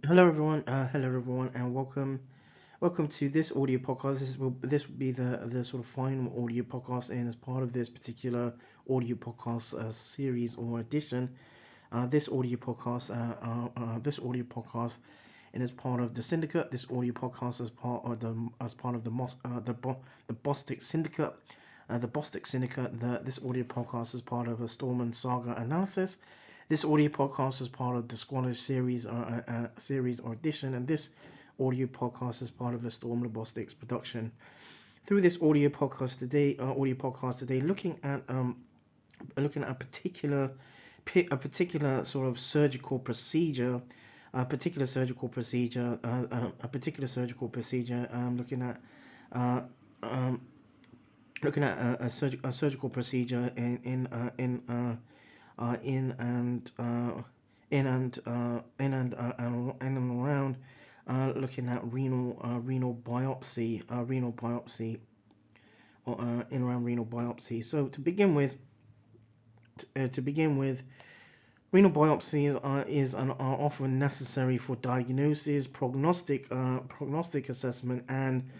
Hello everyone, and welcome to this audio podcast. This will be the sort of final audio podcast, and as part of this particular audio podcast series or edition, this audio podcast, and as part of the syndicate. This audio podcast as part of the Bostic Syndicate. The Bostic Syndicate. This audio podcast is part of a Storm Saga analysis. This audio podcast is part of the Squallish series or edition, and this audio podcast is part of the Storm Robotics production. Through this audio podcast today, looking at a particular sort of surgical procedure, a particular surgical procedure, looking at uh, um, a surgical procedure in and around, looking at renal biopsy, or in around renal biopsy. So to begin with, renal biopsies are often necessary for diagnosis, prognostic assessment, and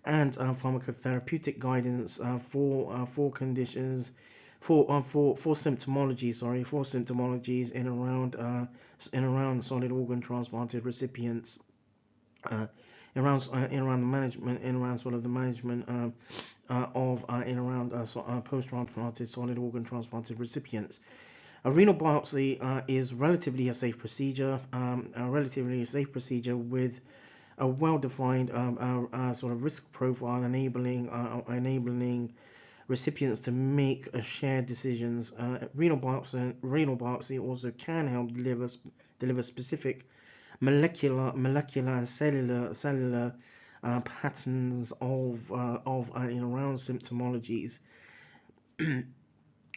pharmacotherapeutic guidance for conditions for symptomologies in around solid organ transplanted recipients, in around the management in around sort of the management of in around post transplanted solid organ transplanted recipients. A renal biopsy is relatively a safe procedure with a well-defined sort of risk profile, enabling recipients to make shared decisions. Renal biopsy also can help deliver specific molecular and cellular patterns of in around symptomologies.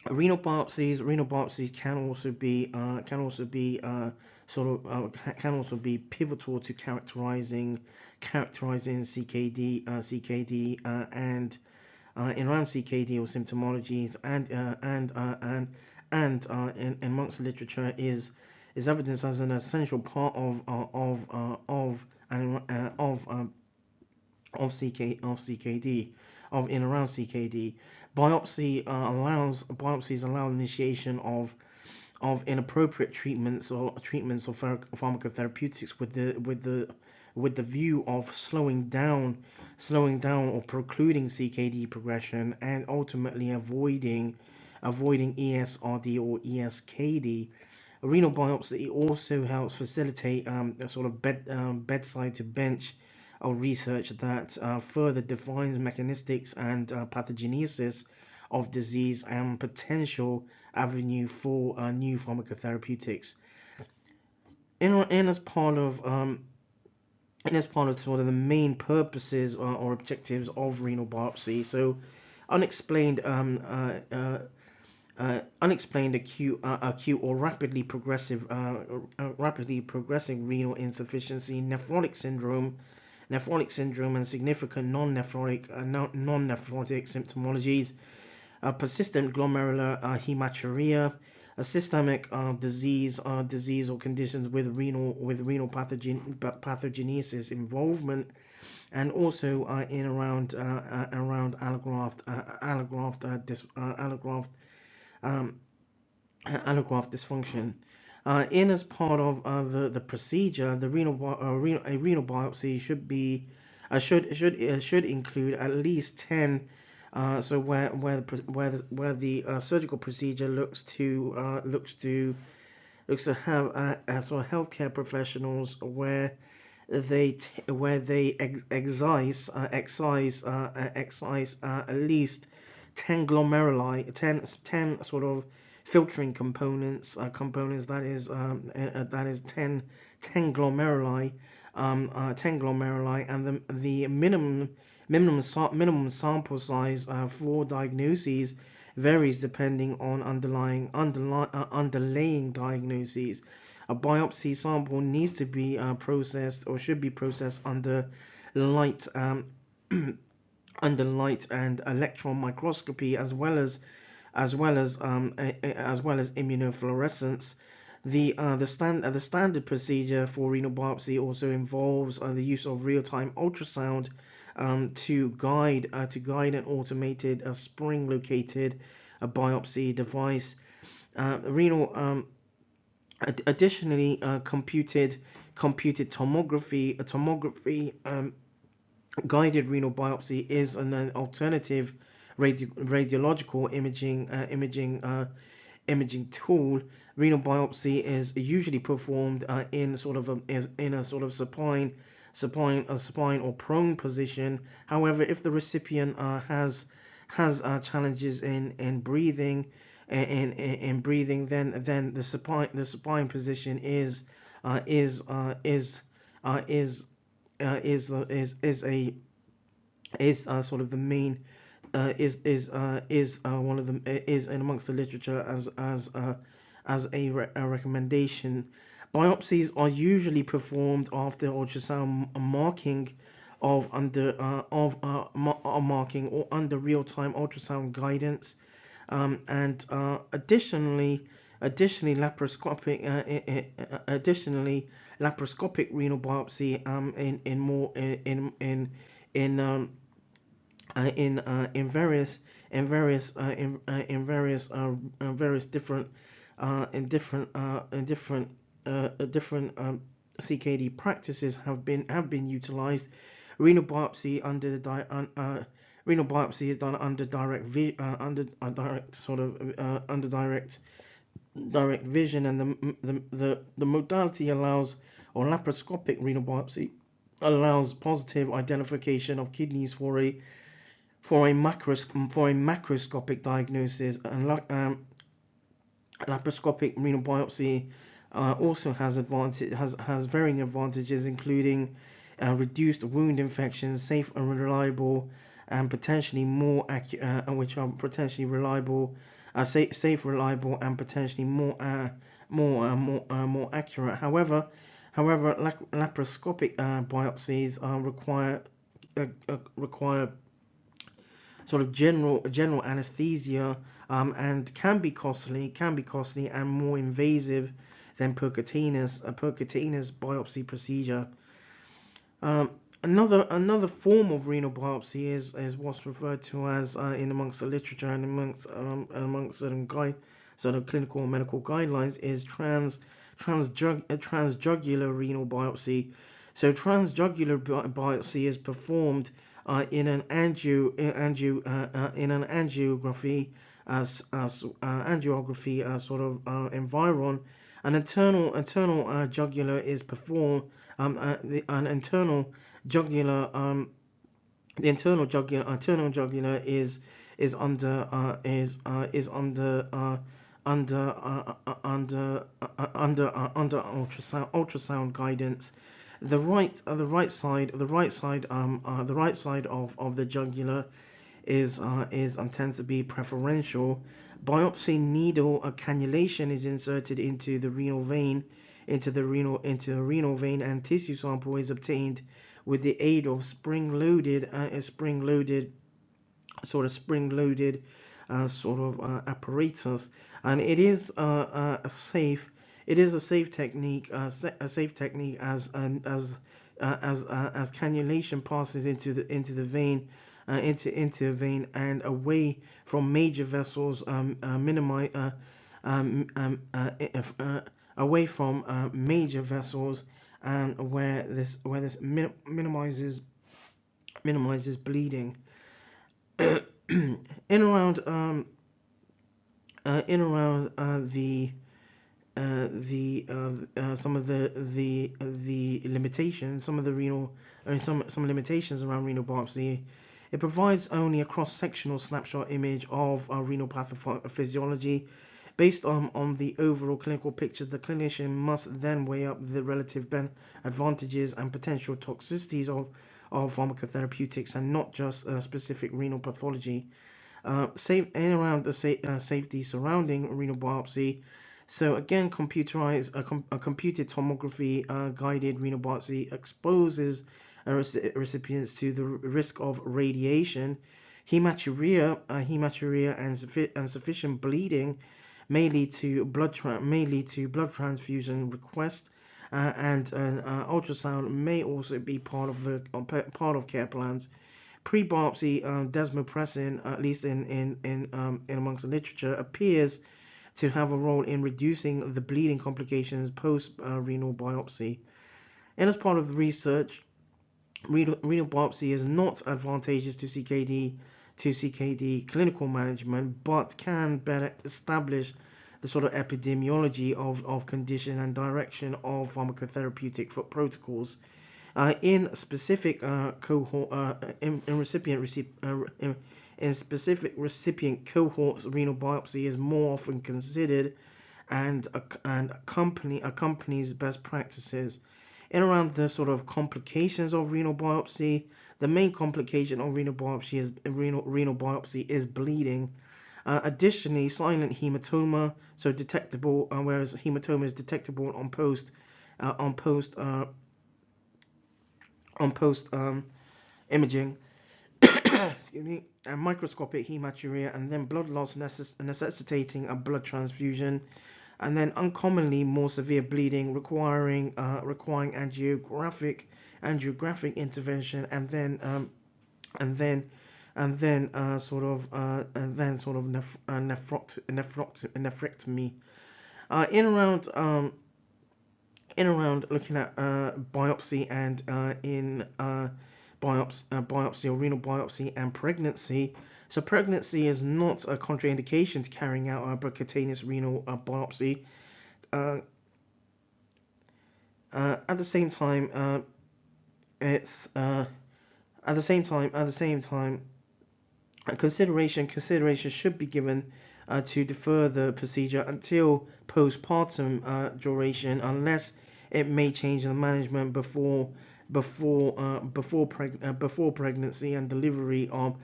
Renal biopsies can also be pivotal to characterizing CKD and in around CKD or symptomologies, and in amongst the literature is evidence as an essential part of CKD, of in around CKD. Biopsies allow initiation of inappropriate treatments or pharmacotherapeutics with the view of slowing down or precluding CKD progression, and ultimately avoiding ESRD or ESKD. A renal biopsy also helps facilitate a sort of bedside to bench research that further defines mechanisms and pathogenesis of disease and potential avenue for new pharmacotherapeutics. In as part of sort of the main purposes or objectives of renal biopsy, so unexplained acute or rapidly progressive renal insufficiency, nephrotic syndrome, and significant non-nephrotic symptomologies, persistent glomerular hematuria, a systemic disease or conditions with renal pathogenesis involvement, and also in around allograft dysfunction. In as part of the procedure, the a renal biopsy should include at least 10. So where the surgical procedure looks to have sort of healthcare professionals excise at least 10 glomeruli, 10 sort of filtering components, that is 10 glomeruli, and the minimum sample size for diagnoses varies depending on underlying diagnoses. A biopsy sample needs to be processed, or should be processed under light and electron microscopy, as well as immunofluorescence. The standard procedure for renal biopsy also involves the use of real-time ultrasound to guide an automated spring-located biopsy device. Renal Additionally, computed tomography guided renal biopsy is an alternative radiological imaging tool. Renal biopsy is usually performed in a sort of supine or prone position. However, if the recipient has challenges in breathing, then the supine position is sort of the main is one of them is in amongst the literature as a recommendation. Biopsies are usually performed after ultrasound marking marking or under real-time ultrasound guidance, and laparoscopic renal biopsy in various different CKD practices have been utilized. Renal biopsy renal biopsy is done under direct vision, and the modality allows, or laparoscopic renal biopsy allows, positive identification of kidneys for a macroscopic diagnosis. And laparoscopic renal biopsy also has varying advantages, including reduced wound infections, safe and reliable, and potentially more accurate, which are potentially reliable, safe, reliable, and potentially more accurate. However, laparoscopic biopsies require sort of general anesthesia, and can be costly and more invasive than percutaneous biopsy procedure. Another form of renal biopsy is what's referred to as in amongst the literature and amongst certain clinical and medical guidelines is transjugular renal biopsy. So transjugular biopsy is performed in an angiography sort of environ. An internal jugular is performed. An internal jugular The internal jugular is under ultrasound guidance. The right side of the jugular is tends to be preferential. Biopsy needle cannulation is inserted into the renal vein, and tissue sample is obtained with the aid of spring-loaded apparatus, and it is a safe technique as cannulation passes into the vein, and away from major vessels, away from major vessels, and where this minimizes bleeding. in around some of the limitations, some limitations around renal biopsy. It provides only a cross-sectional snapshot image of renal pathophysiology. Based on the overall clinical picture, the clinician must then weigh up the relative advantages and potential toxicities of pharmacotherapeutics, and not just specific renal pathology. Around the safety surrounding renal biopsy. So again, computerized computed tomography guided renal biopsy exposes recipients to the risk of radiation, hematuria, and sufficient bleeding may lead to blood transfusion request, and an ultrasound may also be part of care plans. Pre-biopsy desmopressin, at least in amongst the literature, appears to have a role in reducing the bleeding complications post renal biopsy. And as part of the research, renal biopsy is not advantageous to CKD clinical management, but can better establish the sort of epidemiology of condition and direction of pharmacotherapeutic protocols. In specific cohort in specific recipient cohorts, renal biopsy is more often considered and accompanies best practices. In around the sort of complications of renal biopsy, the main complication of renal biopsy is bleeding. Additionally, silent hematoma, so detectable, whereas hematoma is detectable on post imaging, excuse me, and microscopic hematuria, and then blood loss necessitating a blood transfusion, and then uncommonly more severe bleeding requiring angiographic intervention, and then nephrectomy. In around looking at biopsy and biopsy or renal biopsy and pregnancy. So pregnancy is not a contraindication to carrying out a percutaneous renal biopsy. At the same time, consideration should be given to defer the procedure until postpartum duration, unless it may change the management before pregnancy and delivery of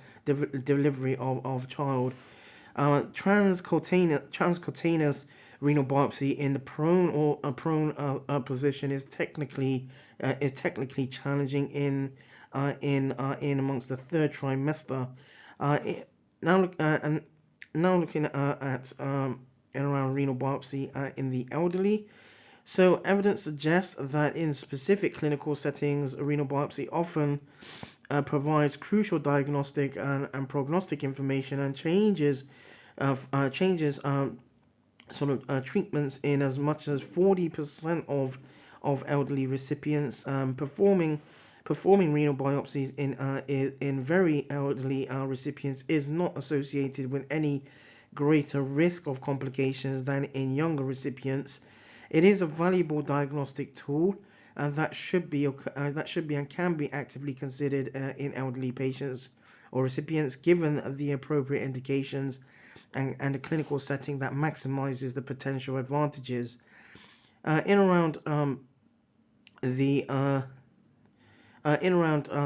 child. Transcutaneous renal biopsy in the prone position is technically challenging in amongst the third trimester. Now looking at and around renal biopsy in the elderly. So evidence suggests that in specific clinical settings, renal biopsy often provides crucial diagnostic and prognostic information, and changes treatments in as much as 40% of elderly recipients. Performing renal biopsies in very elderly recipients is not associated with any greater risk of complications than in younger recipients. It is a valuable diagnostic tool, and that should be and can be actively considered in elderly patients or recipients, given the appropriate indications and a clinical setting that maximizes the potential advantages. In around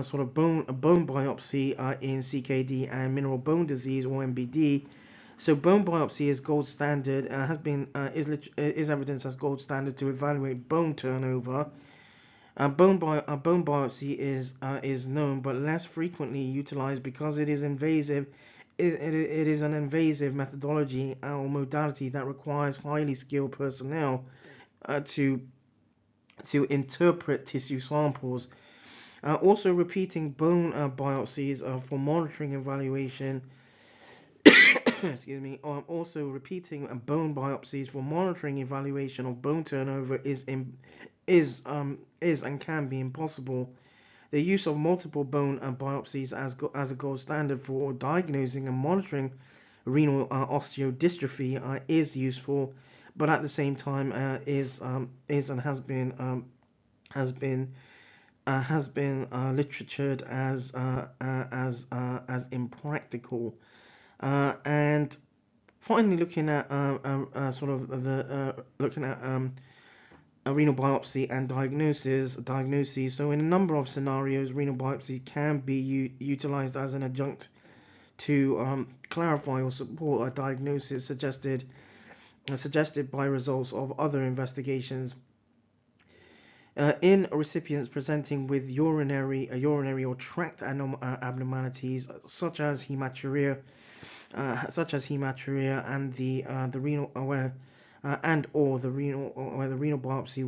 sort of bone biopsy in CKD and mineral bone disease, or MBD. So bone biopsy is gold standard. Is evidence as gold standard to evaluate bone turnover. Bone biopsy is known but less frequently utilized because it is invasive. It is an invasive methodology or modality that requires highly skilled personnel to interpret tissue samples. Also, repeating bone biopsies for monitoring evaluation. Excuse me. Also, repeating bone biopsies for monitoring evaluation of bone turnover is and can be impossible. The use of multiple bone biopsies as a gold standard for diagnosing and monitoring renal osteodystrophy is useful, but at the same time is and has been literatured as impractical. And finally, looking at renal biopsy and diagnosis. So in a number of scenarios, renal biopsy can be utilized as an adjunct to clarify or support a diagnosis suggested by results of other investigations. In recipients presenting with urinary or tract abnormalities such as hematuria, such as hematuria and the renal aware and or the renal where the renal biopsy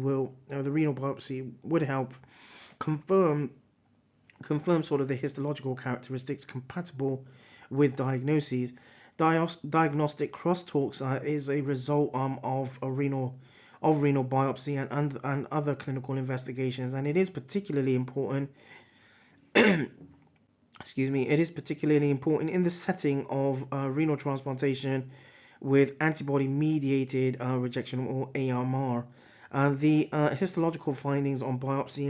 would help confirm sort of the histological characteristics compatible with diagnoses. Diagnostic crosstalks is a result of renal biopsy and other clinical investigations, and it is particularly important. Excuse me. It is particularly important in the setting of renal transplantation with antibody-mediated rejection, or AMR. The histological findings on biopsy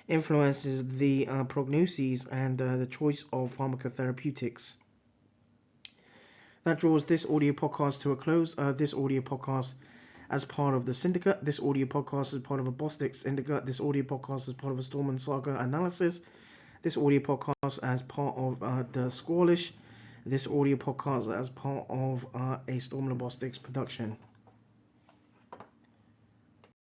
influences the prognoses and the choice of pharmacotherapeutics. That draws this audio podcast to a close. This audio podcast as part of the syndicate. This audio podcast is part of a Bostic syndicate. This audio podcast is part of a Storm & Saga analysis. This audio podcast as part of the Squallish. This audio podcast as part of a Storm & Bostics production.